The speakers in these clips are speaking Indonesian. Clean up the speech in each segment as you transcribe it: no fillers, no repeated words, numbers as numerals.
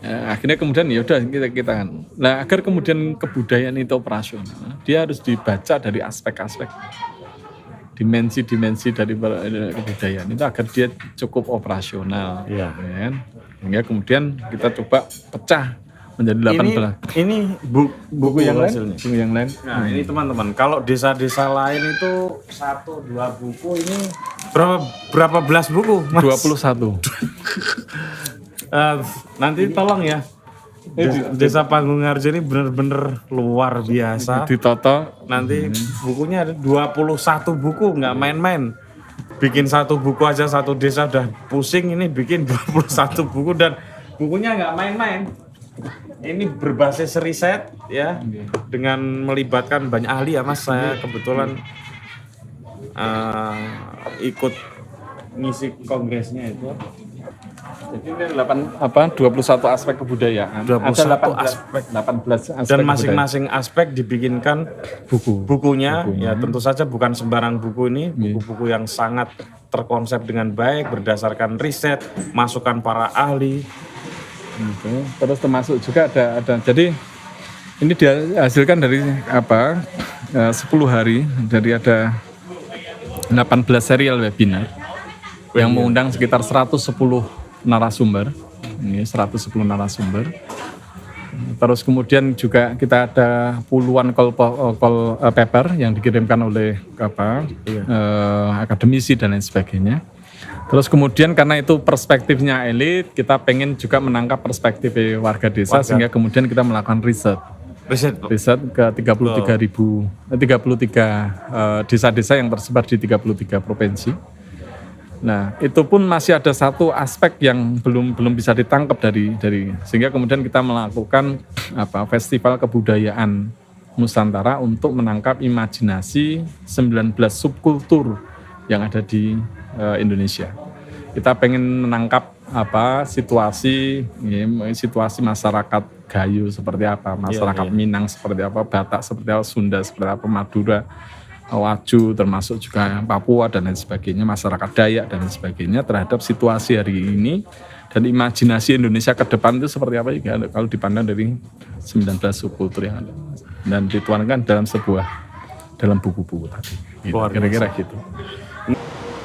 Ya, akhirnya kemudian ya udah kita kan. Nah, agar kemudian kebudayaan itu operasional, dia harus dibaca dari aspek-aspek dimensi-dimensi dari kebudayaan itu agar dia cukup operasional. Iya. Ya kan? Sehingga kemudian kita coba pecah menjadi 18. Ini buku yang hasilnya. Buku yang lain. Nah, ini teman-teman, kalau desa-desa lain itu 1-2 buku, ini berapa belas buku, Mas? 21. Nanti tolong ya. Desa Panggung Harjo ini benar-benar luar biasa. Ditoto. Nanti bukunya ada 21 buku, nggak main-main. Bikin satu buku aja satu desa udah pusing, ini bikin 21 buku dan bukunya nggak main-main. Ini berbasis riset ya, dengan melibatkan banyak ahli ya Mas. Saya kebetulan ikut ngisi kongresnya itu. Jadi ini 21 aspek kebudayaan. 21 Ada 18 aspek. 18 aspek Dan masing-masing aspek dibikinkan bukunya. Ya tentu saja bukan sembarang buku ini, buku-buku yang sangat terkonsep dengan baik berdasarkan riset, masukan para ahli. Terus termasuk juga ada jadi ini dihasilkan dari 10 hari dari ada 18 serial webinar yang mengundang sekitar 110 narasumber. Ini 110 narasumber. Terus kemudian juga kita ada puluhan call paper yang dikirimkan oleh akademisi dan lain sebagainya. Terus kemudian karena itu perspektifnya elit, kita pengen juga menangkap perspektif warga desa sehingga kemudian kita melakukan riset ke 33 desa-desa yang tersebar di 33 provinsi. Nah, itu pun masih ada satu aspek yang belum bisa ditangkap dari sehingga kemudian kita melakukan festival kebudayaan Nusantara untuk menangkap imajinasi 19 subkultur yang ada di Indonesia. Kita pengen menangkap situasi masyarakat Gayo seperti apa, masyarakat Minang seperti apa, Batak seperti apa, Sunda seperti apa, Madura, Waju, termasuk juga Papua dan lain sebagainya, masyarakat Dayak dan lain sebagainya terhadap situasi hari ini dan imajinasi Indonesia ke depan itu seperti apa ya, kalau dipandang dari 19 subkultur yang ada dan dituangkan dalam buku-buku tadi. Gitu, kira-kira gitu.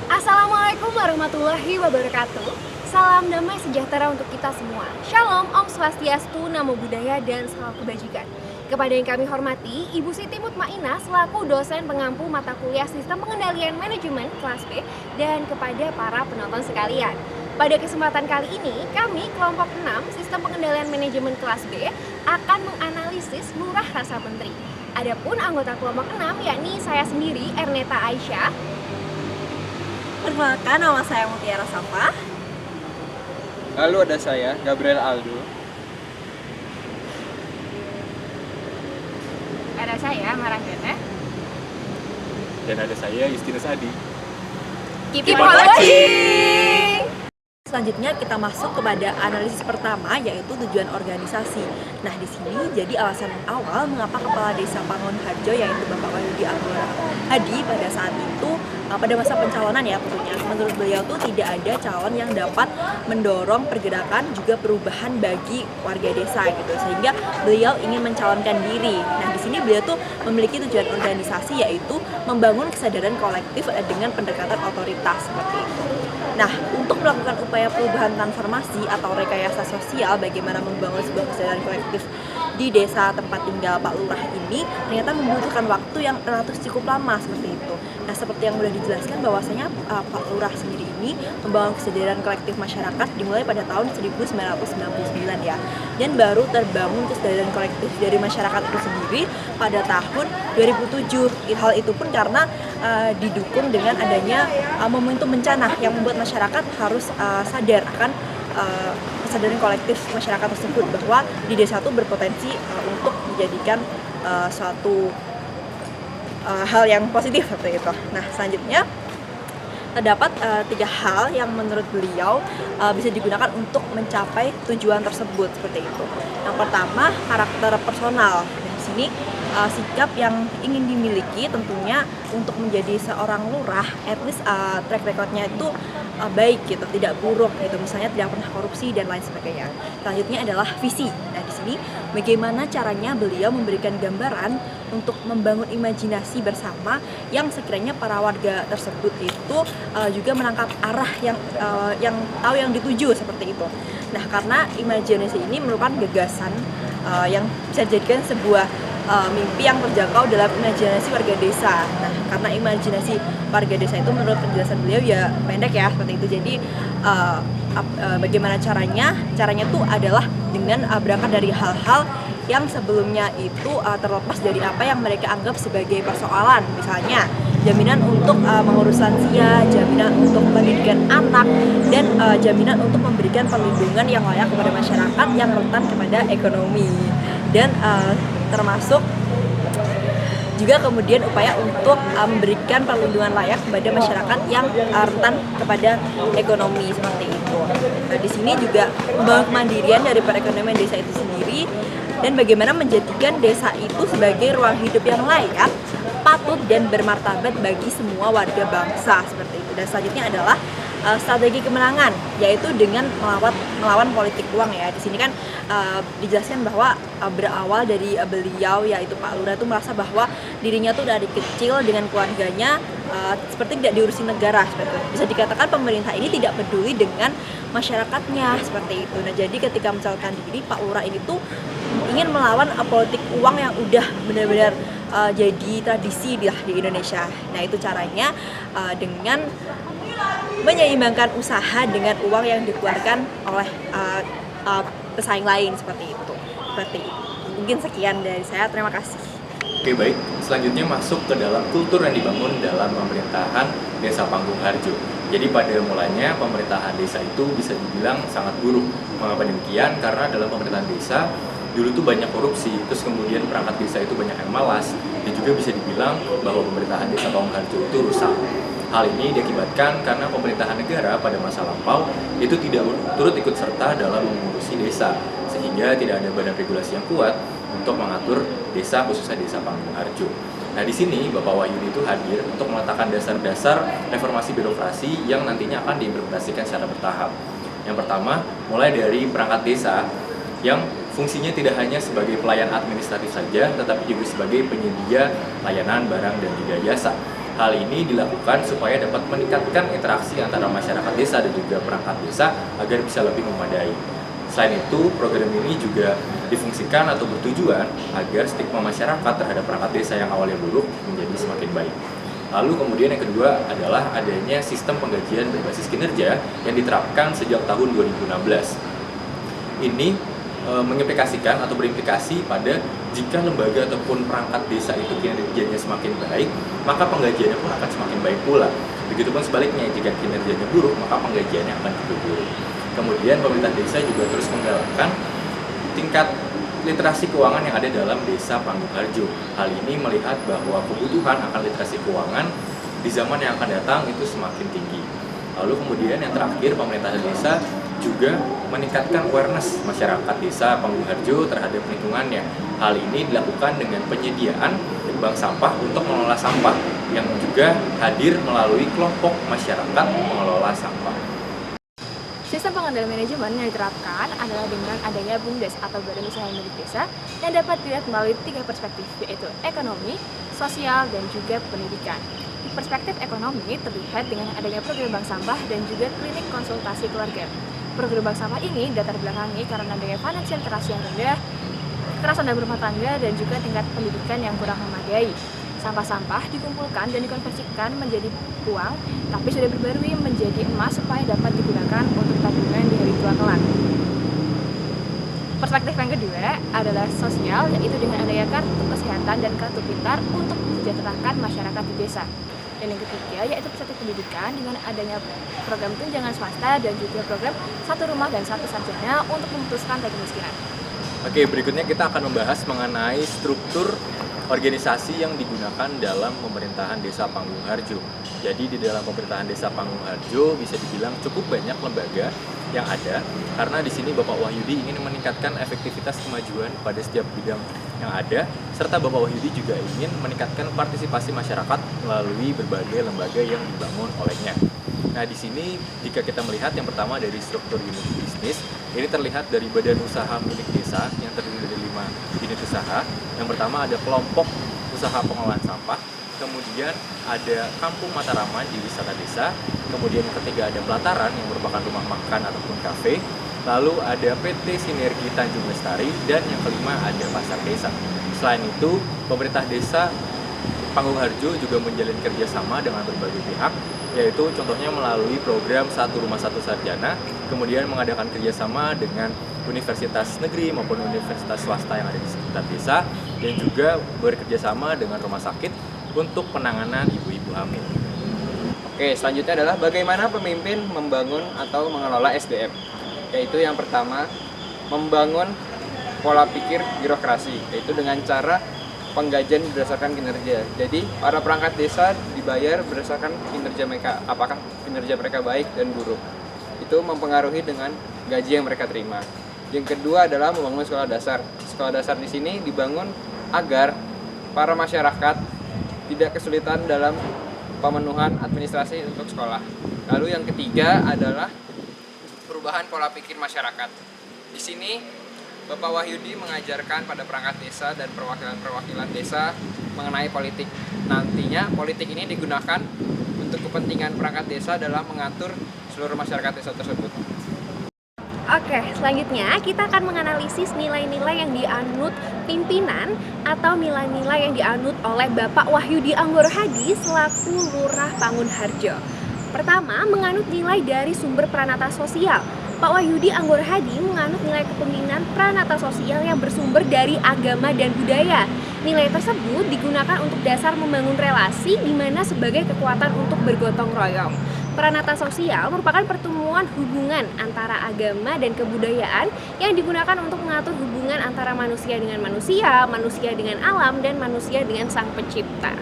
Assalamualaikum warahmatullahi wabarakatuh. Salam damai sejahtera untuk kita semua. Shalom, Om Swastiastu, Namo Buddhaya, dan salam kebajikan. Kepada yang kami hormati, Ibu Siti Mutmainah selaku dosen pengampu mata kuliah Sistem Pengendalian Manajemen kelas B dan kepada para penonton sekalian. Pada kesempatan kali ini, kami kelompok 6 Sistem Pengendalian Manajemen kelas B akan menganalisis Lurah Rasa Menteri. Adapun anggota kelompok 6 yakni saya sendiri, Erneta Aisyah. Perkenalkan, nama saya Mutiara Safa. Lalu ada saya, Gabriel Aldo. Ada saya, Maranggana. Dan ada saya, Justinus Adi. Keep on watching! Selanjutnya kita masuk kepada analisis pertama, yaitu tujuan organisasi. Nah, di sini jadi alasan awal mengapa Kepala Desa Panggung Harjo, yaitu Bapak Wahyudi Anggora Hadi, pada saat itu pada masa pencalonan ya tentunya, menurut beliau tuh tidak ada calon yang dapat mendorong pergerakan juga perubahan bagi warga desa gitu, sehingga beliau ingin mencalonkan diri. Nah, di sini beliau tuh memiliki tujuan organisasi, yaitu membangun kesadaran kolektif dengan pendekatan otoritas seperti itu. Nah, untuk melakukan upaya perubahan transformasi atau rekayasa sosial, bagaimana membangun sebuah kesadaran kolektif di desa tempat tinggal Pak Lurah ini ternyata membutuhkan waktu yang relatif cukup lama seperti itu. Nah, seperti yang sudah dijelaskan bahwasanya Pak Lurah sendiri ini membangun kesadaran kolektif masyarakat dimulai pada tahun 1999 ya. Dan baru terbangun kesadaran kolektif dari masyarakat itu sendiri pada tahun 2007. Hal itu pun karena didukung dengan adanya momentum bencana yang membuat masyarakat harus sadar akan kesadaran kolektif masyarakat tersebut bahwa di desa itu berpotensi untuk dijadikan suatu hal yang positif seperti itu. Nah, selanjutnya terdapat 3 hal yang menurut beliau bisa digunakan untuk mencapai tujuan tersebut seperti itu. Yang pertama, karakter personal. Dan di sini sikap yang ingin dimiliki tentunya untuk menjadi seorang lurah, at least track recordnya itu baik gitu, tidak buruk gitu, misalnya tidak pernah korupsi dan lain sebagainya. Selanjutnya adalah visi. Nah di sini bagaimana caranya beliau memberikan gambaran untuk membangun imajinasi bersama yang sekiranya para warga tersebut itu juga menangkap arah yang tahu yang dituju seperti itu. Nah karena imajinasi ini merupakan gagasan yang bisa dijadikan sebuah mimpi yang terjangkau dalam imajinasi warga desa. Nah karena imajinasi warga desa itu menurut penjelasan beliau ya pendek ya seperti itu. Jadi bagaimana caranya? Caranya tuh adalah dengan berangkat dari hal-hal yang sebelumnya itu terlepas dari apa yang mereka anggap sebagai persoalan, misalnya jaminan untuk mengurus lansia, jaminan untuk pendidikan anak, dan jaminan untuk memberikan perlindungan yang layak kepada masyarakat yang rentan kepada ekonomi, dan termasuk juga kemudian upaya untuk memberikan perlindungan layak kepada masyarakat yang rentan kepada ekonomi seperti itu. Nah di sini juga membangun kemandirian dari perekonomian desa itu sendiri dan bagaimana menjadikan desa itu sebagai ruang hidup yang layak, patut dan bermartabat bagi semua warga bangsa seperti itu. Dan selanjutnya adalah strategi kemenangan, yaitu dengan melawan politik uang ya. Di sini kan dijelaskan bahwa berawal dari beliau yaitu Pak Lurah itu merasa bahwa dirinya tuh dari kecil dengan keluarganya seperti tidak diurusi negara seperti itu. Bisa dikatakan pemerintah ini tidak peduli dengan masyarakatnya seperti itu. Nah jadi ketika mencalonkan diri, Pak Lurah ini tuh ingin melawan politik uang yang udah benar-benar jadi tradisi di Indonesia. Nah itu caranya dengan menyeimbangkan usaha dengan uang yang dikeluarkan oleh pesaing lain seperti itu. Mungkin sekian dari saya, terima kasih. Oke baik, selanjutnya masuk ke dalam kultur yang dibangun dalam pemerintahan Desa Panggung Harjo. Jadi pada mulanya pemerintahan desa itu bisa dibilang sangat buruk. Mengapa demikian? Karena dalam pemerintahan desa dulu tuh banyak korupsi, terus kemudian perangkat desa itu banyak yang malas, dan juga bisa dibilang bahwa pemerintahan Desa Panggung Harjo itu rusak. Hal ini diakibatkan karena pemerintahan negara pada masa lampau itu tidak turut ikut serta dalam mengurusi desa, sehingga tidak ada badan regulasi yang kuat untuk mengatur desa, khususnya Desa Panggung Harjo. Nah di sini Bapak Wahyudi itu hadir untuk meletakkan dasar-dasar reformasi birokrasi yang nantinya akan diimplementasikan secara bertahap. Yang pertama, mulai dari perangkat desa yang fungsinya tidak hanya sebagai pelayan administratif saja, tetapi juga sebagai penyedia layanan barang dan juga jasa. Hal ini dilakukan supaya dapat meningkatkan interaksi antara masyarakat desa dan juga perangkat desa agar bisa lebih memadai. Selain itu, program ini juga difungsikan atau bertujuan agar stigma masyarakat terhadap perangkat desa yang awalnya buruk menjadi semakin baik. Lalu kemudian yang kedua adalah adanya sistem penggajian berbasis kinerja yang diterapkan sejak tahun 2016. Ini mengimplikasikan atau berimplikasi pada jika lembaga ataupun perangkat desa itu kinerjanya semakin baik, maka penggajiannya pun akan semakin baik pula. Begitupun sebaliknya, jika kinerjanya buruk, maka penggajiannya akan juga buruk. Kemudian pemerintah desa juga terus menggalakkan tingkat literasi keuangan yang ada dalam Desa Panggung Harjo. Hal ini melihat bahwa kebutuhan akan literasi keuangan di zaman yang akan datang itu semakin tinggi. Lalu kemudian yang terakhir, pemerintah desa juga meningkatkan awareness masyarakat Desa Panggung Harjo terhadap lingkungannya. Hal ini dilakukan dengan penyediaan bank sampah untuk mengelola sampah yang juga hadir melalui kelompok masyarakat pengelola sampah. Sistem pengendalian manajemen yang diterapkan adalah dengan adanya BUMDes atau Badan Usaha Milik Desa yang dapat dilihat melalui 3 perspektif, yaitu ekonomi, sosial, dan juga pendidikan. Di perspektif ekonomi terlihat dengan adanya program bank sampah dan juga klinik konsultasi keluarga. Program bank sampah ini datar belakangi karena adanya financial literasi yang rendah, kekerasan dalam rumah tangga, dan juga tingkat pendidikan yang kurang memadai. Sampah-sampah dikumpulkan dan dikonversikan menjadi uang, tapi sudah berbarui menjadi emas supaya dapat digunakan untuk tabungan di hari tua kelak. Perspektif yang kedua adalah sosial, yaitu dengan adanya kartu kesehatan dan kartu pintar untuk mensejahterakan masyarakat di desa. Dan yang ketiga yaitu perspektif pendidikan dengan adanya program tunjangan swasta dan juga program satu rumah dan satu sarjana untuk memutuskan kemiskinan. Oke, berikutnya kita akan membahas mengenai struktur organisasi yang digunakan dalam pemerintahan Desa Panggung Harjo. Jadi di dalam pemerintahan Desa Panggung-Harjo bisa dibilang cukup banyak lembaga yang ada, karena di sini Bapak Wahyudi ingin meningkatkan efektivitas kemajuan pada setiap bidang yang ada, serta Bapak Wahyudi juga ingin meningkatkan partisipasi masyarakat melalui berbagai lembaga yang dibangun olehnya. Nah, di sini jika kita melihat yang pertama dari struktur unit bisnis, ini terlihat dari badan usaha milik desa yang terdiri dari 5 unit usaha. Yang pertama ada kelompok usaha pengolahan sampah, kemudian ada Kampung Mataraman di wisata desa, kemudian yang ketiga ada Pelataran yang merupakan rumah makan ataupun kafe, lalu ada PT Sinergi Tanjung Lestari, dan yang kelima ada Pasar Desa. Selain itu, pemerintah desa Panggung-Harjo juga menjalin kerjasama dengan berbagai pihak, yaitu contohnya melalui program Satu Rumah Satu Sarjana, kemudian mengadakan kerjasama dengan universitas negeri maupun universitas swasta yang ada di sekitar desa, dan juga bekerjasama dengan rumah sakit untuk penanganan ibu-ibu hamil. Oke, selanjutnya adalah bagaimana pemimpin membangun atau mengelola SDM. Yaitu yang pertama, membangun pola pikir birokrasi, yaitu dengan cara penggajian berdasarkan kinerja. Jadi, para perangkat desa dibayar berdasarkan kinerja mereka, apakah kinerja mereka baik dan buruk. Itu mempengaruhi dengan gaji yang mereka terima. Yang kedua adalah membangun sekolah dasar. Sekolah dasar di sini dibangun agar para masyarakat tidak kesulitan dalam pemenuhan administrasi untuk sekolah. Lalu yang ketiga adalah perubahan pola pikir masyarakat. Di sini Bapak Wahyudi mengajarkan pada perangkat desa dan perwakilan-perwakilan desa mengenai politik. Nantinya politik ini digunakan untuk kepentingan perangkat desa dalam mengatur seluruh masyarakat desa tersebut. Oke, selanjutnya kita akan menganalisis nilai-nilai yang dianut pimpinan atau nilai-nilai yang dianut oleh Bapak Wahyudi Anggoro Hadi selaku Lurah Panggung-Harjo. Pertama, menganut nilai dari sumber pranata sosial. Pak Wahyudi Anggoro Hadi menganut nilai kepemimpinan pranata sosial yang bersumber dari agama dan budaya. Nilai tersebut digunakan untuk dasar membangun relasi di mana sebagai kekuatan untuk bergotong royong. Pranata sosial merupakan pertemuan hubungan antara agama dan kebudayaan yang digunakan untuk mengatur hubungan antara manusia dengan manusia, manusia dengan alam, dan manusia dengan sang pencipta.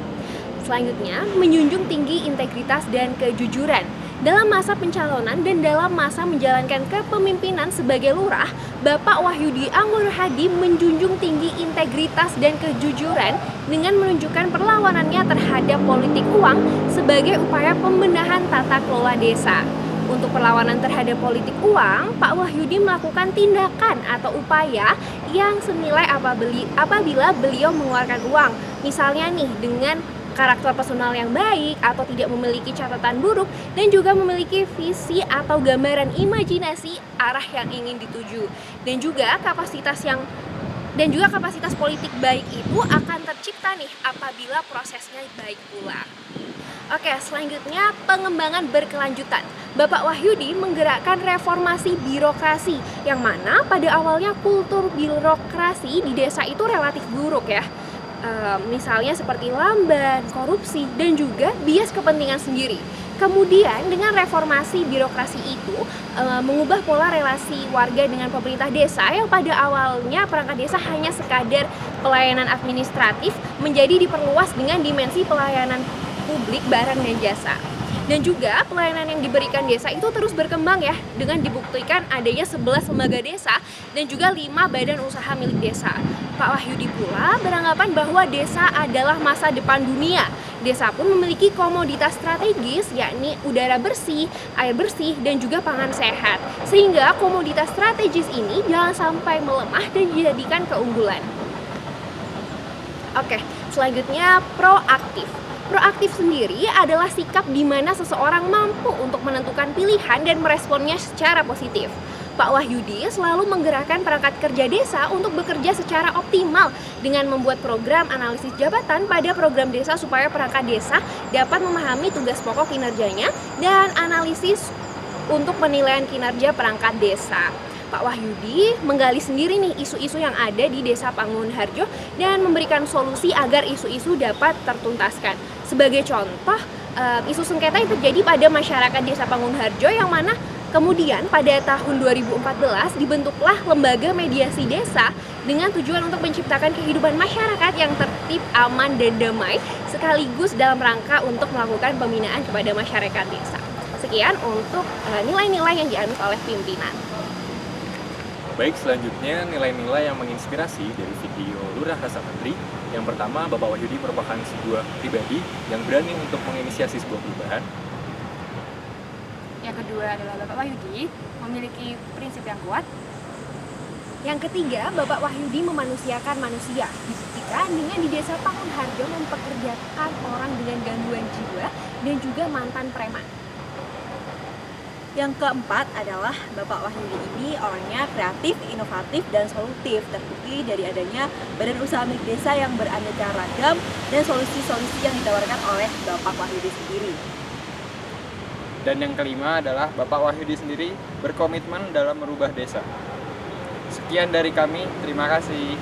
Selanjutnya, menjunjung tinggi integritas dan kejujuran. Dalam masa pencalonan dan dalam masa menjalankan kepemimpinan sebagai lurah, Bapak Wahyudi Anggoro Hadi menjunjung tinggi integritas dan kejujuran dengan menunjukkan perlawanannya terhadap politik uang sebagai upaya pembenahan tata kelola desa. Untuk perlawanan terhadap politik uang, Pak Wahyudi melakukan tindakan atau upaya yang senilai apabila beliau mengeluarkan uang. Misalnya nih, dengan karakter personal yang baik atau tidak memiliki catatan buruk, dan juga memiliki visi atau gambaran imajinasi arah yang ingin dituju, dan juga kapasitas politik baik itu akan tercipta nih apabila prosesnya baik pula. Oke, selanjutnya pengembangan berkelanjutan. Bapak Wahyudi menggerakkan reformasi birokrasi, yang mana pada awalnya kultur birokrasi di desa itu relatif buruk ya. Misalnya seperti lamban, korupsi, dan juga bias kepentingan sendiri. Kemudian dengan reformasi birokrasi itu mengubah pola relasi warga dengan pemerintah desa yang pada awalnya perangkat desa hanya sekadar pelayanan administratif menjadi diperluas dengan dimensi pelayanan publik barang dan jasa. Dan juga pelayanan yang diberikan desa itu terus berkembang ya, dengan dibuktikan adanya 11 lembaga desa dan juga 5 badan usaha milik desa. Pak Wahyudi pula beranggapan bahwa desa adalah masa depan dunia. Desa pun memiliki komoditas strategis, yakni udara bersih, air bersih, dan juga pangan sehat. Sehingga komoditas strategis ini jangan sampai melemah dan dijadikan keunggulan. Oke, selanjutnya proaktif. Proaktif sendiri adalah sikap di mana seseorang mampu untuk menentukan pilihan dan meresponnya secara positif. Pak Wahyudi selalu menggerakkan perangkat kerja desa untuk bekerja secara optimal dengan membuat program analisis jabatan pada program desa supaya perangkat desa dapat memahami tugas pokok kinerjanya dan analisis untuk penilaian kinerja perangkat desa. Pak Wahyudi menggali sendiri nih isu-isu yang ada di Desa Panggung-Harjo dan memberikan solusi agar isu-isu dapat tertuntaskan. Sebagai contoh, isu sengketa yang terjadi pada masyarakat Desa Panggung-Harjo yang mana Kemudian pada tahun 2014 dibentuklah Lembaga Mediasi Desa dengan tujuan untuk menciptakan kehidupan masyarakat yang tertib, aman, dan damai sekaligus dalam rangka untuk melakukan pembinaan kepada masyarakat desa. Sekian untuk nilai-nilai yang dianut oleh pimpinan. Baik, selanjutnya nilai-nilai yang menginspirasi dari video Lurah Rasa Menteri. Yang pertama, Bapak Wahyudi merupakan sebuah pribadi yang berani untuk menginisiasi sebuah perubahan. Yang kedua adalah Bapak Wahyudi memiliki prinsip yang kuat. Yang ketiga, Bapak Wahyudi memanusiakan manusia. Dibuktikan dengan di Desa Pangunharjo mempekerjakan orang dengan gangguan jiwa dan juga mantan preman. Yang keempat adalah Bapak Wahyudi ini orangnya kreatif, inovatif, dan solutif, terbukti dari adanya badan usaha milik desa yang beraneka ragam dan solusi-solusi yang ditawarkan oleh Bapak Wahyudi sendiri. Dan yang kelima adalah Bapak Wahyudi sendiri berkomitmen dalam merubah desa. Sekian dari kami, terima kasih.